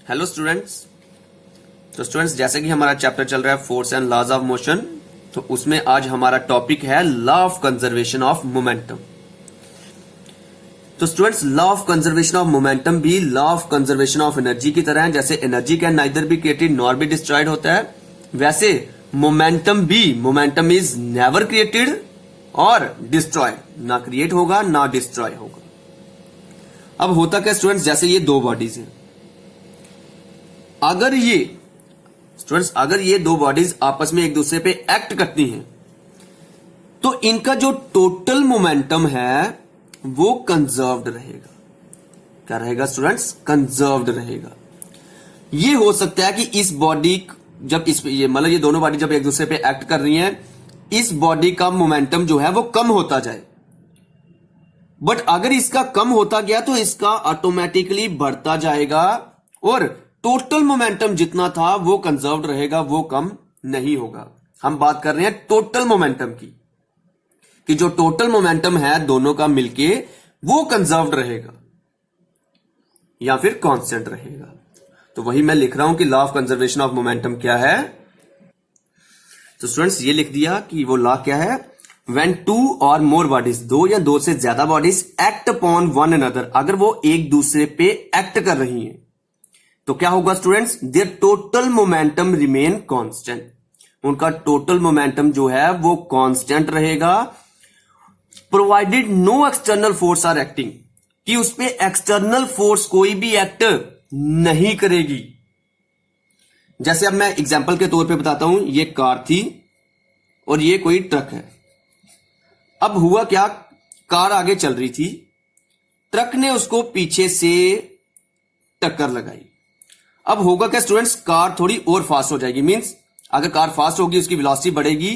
Hello students. तो students जैसे कि हमारा चैप्टर चल रहा है force and laws of motion, तो उसमें आज हमारा टॉपिक है law of conservation of momentum. तो students law of conservation of momentum भी law of conservation of energy की तरह है। जैसे energy can neither be created nor be destroyed होता है, वैसे मोमेंटम इज नेवर क्रिएटेड और डिस्ट्रॉयड, ना क्रिएट होगा ना डिस्ट्रॉय होगा। अब होता क्या स्टूडेंट्स, जैसे ये दो बॉडीज हैं, अगर ये दो बॉडीज आपस में एक दूसरे पे एक्ट करती हैं तो इनका जो टोटल मोमेंटम है वो कंजर्व्ड रहेगा। क्या रहेगा स्टूडेंट्स? कंजर्व्ड रहेगा। ये हो सकता है कि इस बॉडी जब ये दोनों बॉडी जब एक दूसरे पे एक्ट कर रही हैं, इस बॉडी का मोमेंटम जो है वो कम होता जाए, बट अगर इसका कम होता गया तो इसका ऑटोमेटिकली बढ़ता जाएगा और टोटल मोमेंटम जितना था वो कंजर्व्ड रहेगा, वो कम नहीं होगा। हम बात कर रहे हैं टोटल मोमेंटम की, कि जो टोटल मोमेंटम है दोनों का मिलके वो कंजर्व्ड रहेगा या फिर कांस्टेंट रहेगा। तो वही मैं लिख रहा हूं कि law of conservation of momentum क्या है। तो स्टूडेंट्स ये लिख दिया कि वो लॉ क्या है। व्हेन टू और मोर बॉडीज, दो या दो से ज्यादा bodies act upon one another, अगर वो एक दूसरे पे एक्ट कर रही हैं तो क्या होगा students? There total momentum remain constant. उनका टोटल मोमेंटम जो है वो कांस्टेंट रहेगा, provided no external force are acting, कि उस पे एक्सटर्नल फोर्स कोई भी एक्ट नहीं करेगी। जैसे अब मैं एग्जांपल के तौर पे बताता हूं, ये कार थी और ये कोई ट्रक है। अब हुआ क्या, कार आगे चल रही थी, ट्रक ने उसको पीछे से टक्कर लगाई। अब होगा क्या स्टूडेंट्स, कार थोड़ी और फास्ट हो जाएगी। मींस अगर कार फास्ट होगी, उसकी वेलोसिटी बढ़ेगी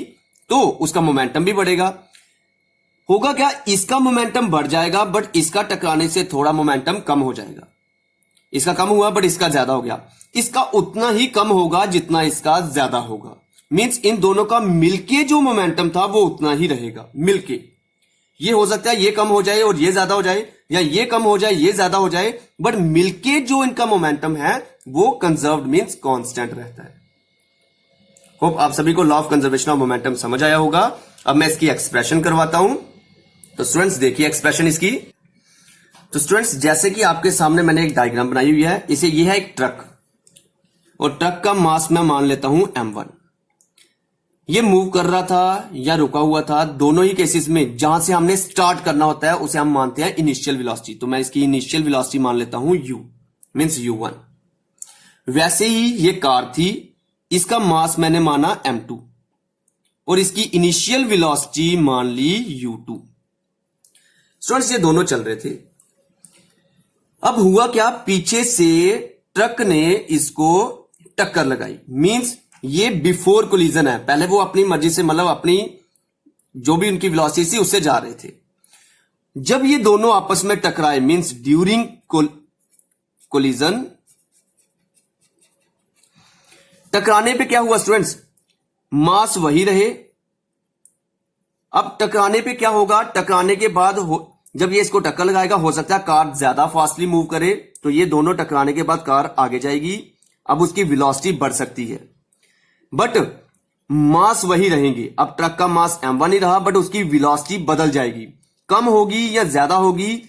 तो उसका मोमेंटम भी बढ़ेगा। होगा क्या, इसका मोमेंटम बढ़ जाएगा बट इसका टकराने से थोड़ा मोमेंटम कम हो जाएगा। इसका कम हुआ बट इसका ज्यादा हो गया। इसका उतना ही कम होगा जितना इसका ज्यादा होगा। मींस इन दोनों का मिलके जो मोमेंटम था वो उतना ही रहेगा मिलके। ये हो सकता है ये कम हो जाए और ये ज्यादा हो जाए, या ये कम हो जाए ये ज्यादा हो जाए, बट मिलके जो इनका मोमेंटम है वो कंजर्व्ड मींस कांस्टेंट रहता है। होप आप सभी को law of conservation of momentum समझ आया होगा। अब मैं इसकी एक्सप्रेशन करवाता हूं। तो स्टूडेंट्स देखिए एक्सप्रेशन इसकी। तो स्टूडेंट्स जैसे कि आपके सामने मैंने एक डायग्राम बनाई हुई है, इसे ये है एक ट्रक और ट्रक का मास मैं मान लेता हूं m1। ये मूव कर रहा था या रुका हुआ था, दोनों ही केसेस में जहां से हमने स्टार्ट करना होता है उसे हम मानते हैं इनिशियल वेलोसिटी। तो मैं इसकी इनिशियल वेलोसिटी मान लेता हूं u मींस u1। वैसे ही ये कार थी, इसका मास मैंने माना m2 और इसकी इनिशियल वेलोसिटी मान ली u2। स्टूडेंट्स ये दोनों चल रहे थे। अब हुआ क्या, पीछे से ट्रक ने इसको टक्कर लगाई। मींस ये बिफोर कोलिजन है, पहले वो अपनी मर्जी से अपनी जो भी उनकी वेलोसिटी थी उससे जा रहे थे। जब ये दोनों आपस में टकराए मींस ड्यूरिंग कोलिजन, टकराने पे क्या हुआ स्टूडेंट्स, मास वही रहे। अब टकराने पे क्या होगा, टकराने के बाद जब ये इसको टक्कर लगाएगा, हो सकता है कार ज्यादा फास्टली मूव करे, तो ये दोनों टकराने के बाद कार आगे जाएगी। अब उसकी वेलोसिटी बढ़ सकती है बट मास वही रहेंगे। अब ट्रक का मास m1 ही रहा बट उसकी वेलोसिटी बदल जाएगी, कम होगी या ज्यादा होगी,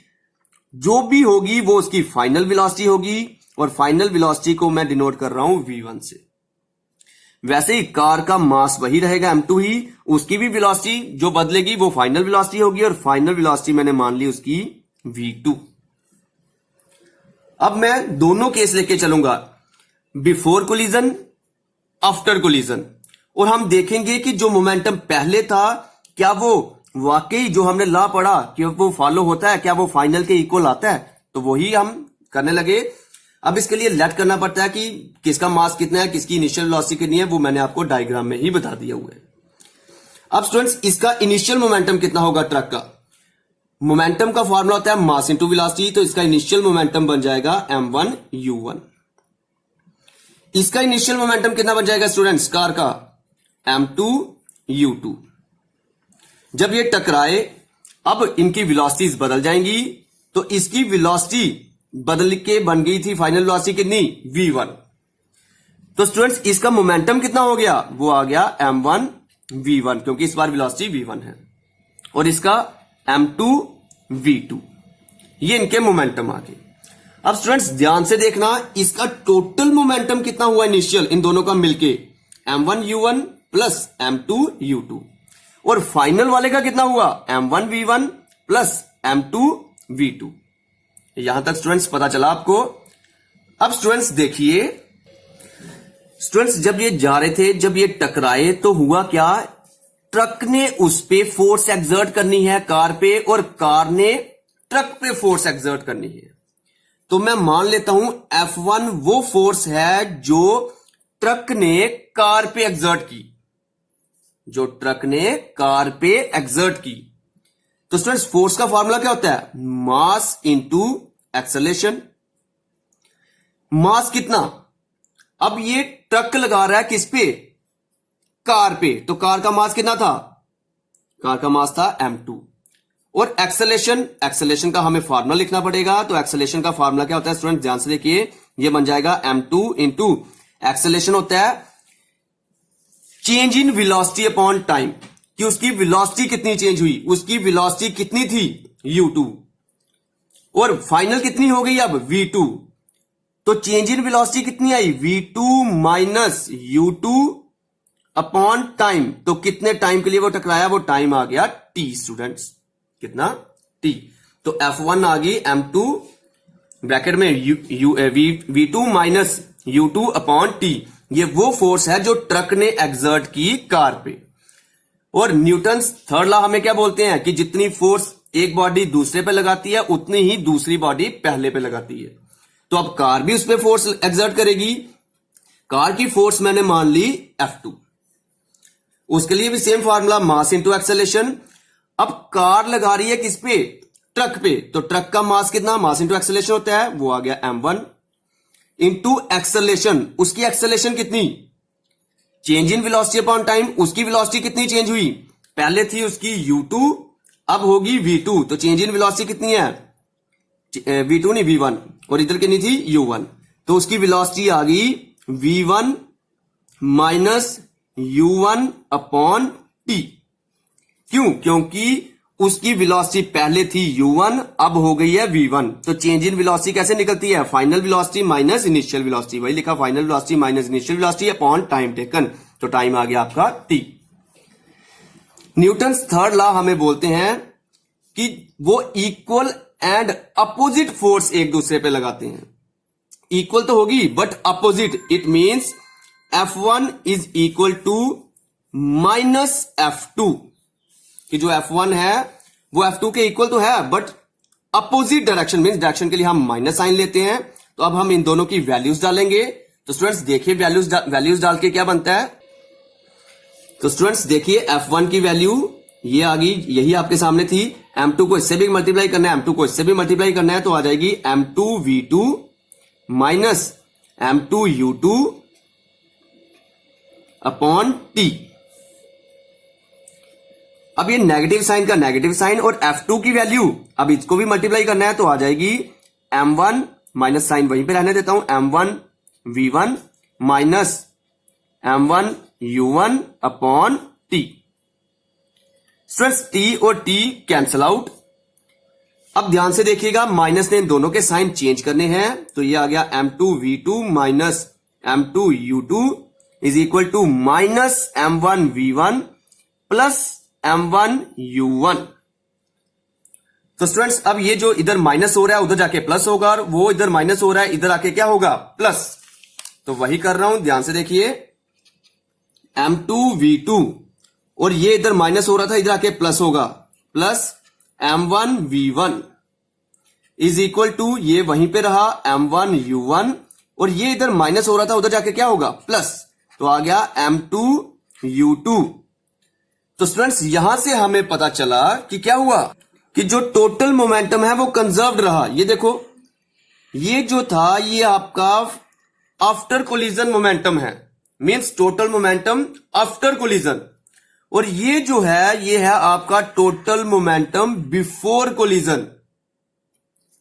जो भी होगी वो उसकी फाइनल वेलोसिटी होगी और फाइनल वेलोसिटी को मैं डिनोट कर रहा हूं v1 से। वैसे ही कार का मास वही रहेगा m2 ही, उसकी भी वेलोसिटी जो बदलेगी वो फाइनल वेलोसिटी होगी और फाइनल वेलोसिटी मैंने मान ली उसकी v2। अब मैं दोनों केस लेके चलूंगा, बिफोर कोलिजन आफ्टर कोलिजन, और हम देखेंगे कि जो मोमेंटम पहले था क्या वो वाकई जो हमने लॉ पढ़ा कि वो फॉलो होता है, क्या वो फाइनल के इक्वल आता है। तो वही हम करने लगे। अब इसके लिए लेट करना पड़ता है कि किसका मास कितना है, किसकी इनिशियल वेलोसिटी कितनी है, वो मैंने आपको डायग्राम में ही बता दिया हुआ है। अब स्टूडेंट्स इसका इनिशियल मोमेंटम कितना होगा, ट्रक का मोमेंटम का फॉर्मूला होता है मास इंटू वेलोसिटी, तो इसका इनिशियल मोमेंटम बन जाएगा m1 u1। इसका इनिशियल मोमेंटम कितना बन जाएगा स्टूडेंट्स, कार का m2 u2। जब ये टकराए अब इनकी वेलोसिटीज बदल जाएंगी, तो इसकी वेलोसिटी बदल के बन गई थी फाइनल वेलोसिटी कितनी, v1। तो स्टूडेंट्स इसका मोमेंटम कितना हो गया, वो आ गया m1 v1, क्योंकि इस बार वेलोसिटी v1 है, और इसका m2 v2। ये इनके मोमेंटम आ गए। अब स्टूडेंट्स ध्यान से देखना, इसका टोटल मोमेंटम कितना हुआ इनिशियल इन दोनों का मिलके, m1 u1 plus m2 u2, और फाइनल वाले का कितना हुआ, m1 v1 plus m2 v2। यहां तक स्टूडेंट्स पता चला आपको। अब स्टूडेंट्स देखिए, स्टूडेंट्स जब ये जा रहे थे, जब ये टकराए तो हुआ क्या, ट्रक ने उस पे फोर्स एक्सर्ट करनी है कार पे, और कार ने ट्रक पे फोर्स एक्सर्ट करनी है। तो मैं मान लेता हूं F1 वो फोर्स है जो ट्रक ने कार पे एक्सर्ट की, जो ट्रक ने कार पे एक्सर्ट की। तो स्टूडेंट्स फोर्स का फॉर्मूला क्या होता है, मास इंटू एक्सेलरेशन। मास कितना, अब ये ट्रक लगा रहा है किस पे, कार पे, तो कार का मास कितना था, कार का मास था m2। और एक्सेलरेशन, एक्सेलरेशन का हमें फार्मूला लिखना पड़ेगा। तो एक्सेलरेशन का फार्मूला क्या होता है स्टूडेंट, ध्यान से देखिए, ये बन जाएगा m2 इंटू एक्सेलरेशन होता है change in velocity upon time, कि उसकी वेलोसिटी कितनी चेंज हुई, उसकी वेलोसिटी कितनी थी u2, और फाइनल कितनी हो गई अब v2। तो चेंज इन वेलोसिटी कितनी आई, v2 minus u2 upon time. तो कितने टाइम के लिए वो टकराया, वो टाइम आ गया t स्टूडेंट्स, कितना t। तो F1 आ गई m2 ब्रैकेट में v2 minus u2 upon t। ये वो फोर्स है जो ट्रक ने एक्सर्ट की कार पे। और न्यूटन्स थर्ड लॉ हमें क्या बोलते हैं, कि जितनी फोर्स एक बॉडी दूसरे पे लगाती है उतनी ही दूसरी बॉडी पहले पे लगाती है। तो अब कार भी उस पर फोर्स एक्सर्ट करेगी। कार की फोर्स मैंने मान ली F2, उसके लिए भी same formula, mass into acceleration. अब कार लगा रही है किस पे, ट्रक पे, तो ट्रक का मास कितना, मास इंटू एक्सेलरेशन होता है, वो आ गया m1 इंटू एक्सेलरेशन। उसकी एक्सेलरेशन कितनी, change in velocity upon time, उसकी वेलोसिटी कितनी चेंज हुई, पहले थी उसकी u2 अब होगी v2। तो चेंज इन वेलोसिटी कितनी है, v2 नहीं v1, और इधर कितनी थी u1। तो उसकी वेलोसिटी आ गई v1 minus u1 upon t। क्यों, क्योंकि उसकी वेलोसिटी पहले थी u1 अब हो गई है v1। तो चेंज इन वेलोसिटी कैसे निकलती है, final velocity minus initial velocity, वही लिखा final velocity minus initial velocity upon time taken. तो टाइम आ गया आपका t। न्यूटन्स थर्ड लॉ हमें बोलते हैं कि वो इक्वल एंड अपोजिट फोर्स एक दूसरे पे लगाते हैं। इक्वल तो होगी but opposite, it means F1 is equal to minus F2, कि जो F1 है वो F2 के इक्वल तो है but opposite direction, means direction के लिए हम माइनस साइन लेते हैं। तो अब हम इन दोनों की वैल्यूज डालेंगे। तो स्टूडेंट्स देखिए वैल्यूज डाल के क्या बनता है। तो स्टूडेंट्स देखिए F1 की वैल्यू ये आ गई, यही आपके सामने थी। M2 को इससे भी मल्टीप्लाई करना है, M2 को इससे भी मल्टीप्लाई करना है, तो आ जाएगी M2 V2 minus M2 U2 upon T। अब ये नेगेटिव साइन का नेगेटिव साइन, और F2 की वैल्यू अब इसको भी मल्टीप्लाई करना है, तो आ जाएगी M1 माइनस साइन वहीं पे रहने देता हूं, M1 V1 minus M1 U1 upon T। Students T और T कैंसल आउट। अब ध्यान से देखिएगा, माइनस ने इन दोनों के साइन चेंज करने हैं। तो ये आ गया M2 V2 minus M2 U2 is equal to minus M1 V1 plus M1 U1। तो स्टूडेंट्स अब ये जो इधर माइनस हो रहा है उधर जाके प्लस होगा, और वो इधर माइनस हो रहा है इधर आके क्या होगा, प्लस। तो वही कर रहा हूं, ध्यान से देखिए, M2 V2 और ये इधर माइनस हो रहा था इधर आके प्लस होगा, plus M1 V1 is equal to ये वहीं पे रहा M1 U1, और ये इधर माइनस हो रहा था उधर जाके क्या होगा, प्लस। तो आ गया M2 U2। तो स्टूडेंट्स यहां से हमें पता चला कि क्या हुआ, कि जो टोटल मोमेंटम है वो कंजर्व्ड रहा। ये देखो, ये जो था ये आपका आफ्टर कोलिजन मोमेंटम है, means total momentum after collision, और ये जो है ये है आपका टोटल मोमेंटम बिफोर कोलिजन।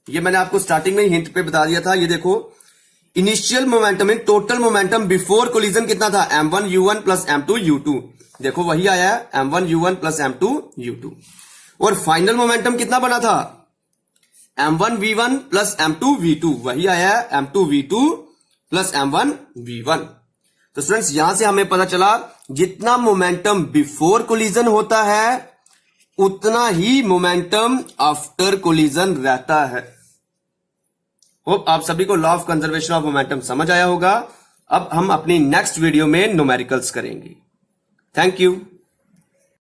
ये मैंने आपको स्टार्टिंग में हिंट पे बता दिया था। ये देखो, initial momentum in total momentum before collision कितना था, m1u1 प्लस m2u2। देखो वही आया है, m1u1 प्लस m2u2। और फाइनल मोमेंटम कितना बना था, m1v1 प्लस m2v2। वही आया है m2v2 प्लस m1v1। तो स्टूडेंट्स यहां से हमें पता चला जितना मोमेंटम बिफोर कोलिजन होता है उतना ही मोमेंटम आफ्टर कोलिजन रहता है। होप आप सभी को law of conservation of momentum समझ आया होगा। अब हम अपनी नेक्स्ट वीडियो में न्यूमेरिकल्स करेंगे। Thank you.